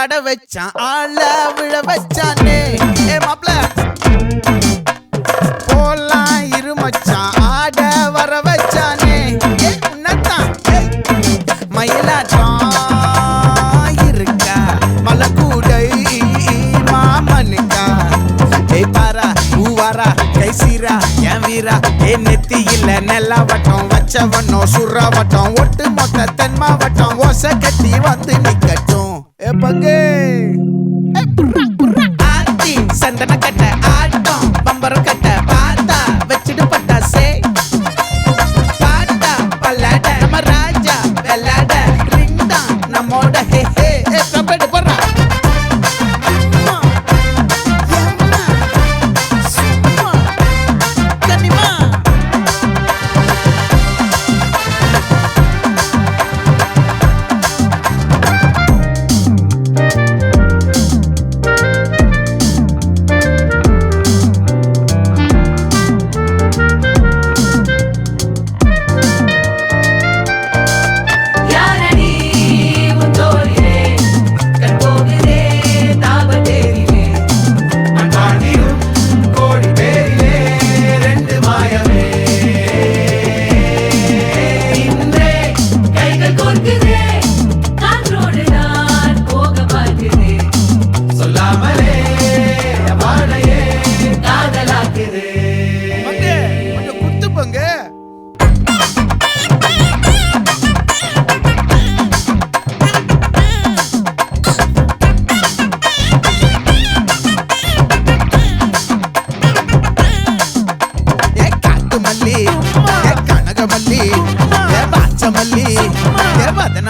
ஆட வச்சான் ஆள விழ வச்சானே மாப்ள போலாம் இருமச்சான் ஆட வர வச்சானே உன்னத்தான் மயிலாட்டம் இருக்கா மலக்கூடை மாமனுக்கா பாரா ஊவாரா கைசீரா என் வீரா நெத்தி இல்ல நெல்லா வட்டம் வச்சவனோ சுறா வட்டம் ஒட்டு மொத்த தென் மாவட்டம் ஓசை கட்டி வந்து நிக்கட்டும் பங்கே ஆத்தி சந்தன கட்ட ஆட்டம் பம்பரம் கட்ட பாத்தா வச்சிடு பட்டாசே பாட்டா பல்லாட நம்ம ராஜா வெள்ளாட ரிங் தான் நம்மோட ஹே ஹே கம்பெடு போடுறா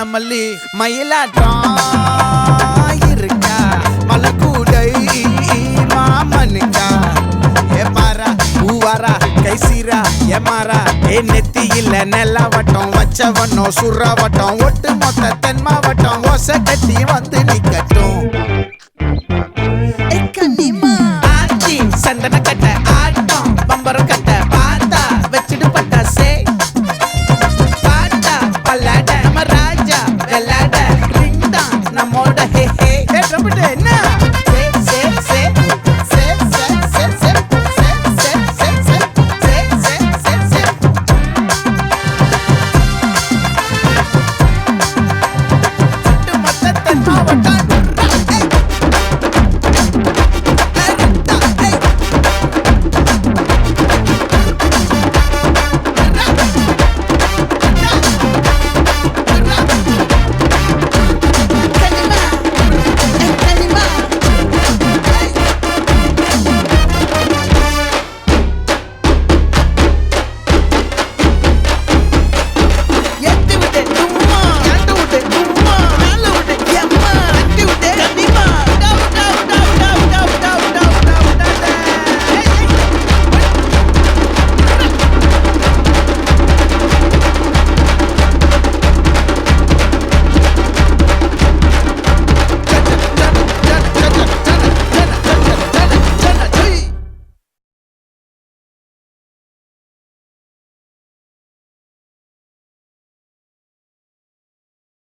மல்லி மயிலாட்டம் இருக்கா மலக்கூடை மாமனுக்கா பாரா ஊவாரா கைசீரா மாறா நெத்தி இல்ல நெல்லா வட்டம் வச்சவனோ சுறா வட்டம் ஒட்டு மொத்த தென் மாவட்டம் ஓசை கட்டி வந்து நிக்கட்டும்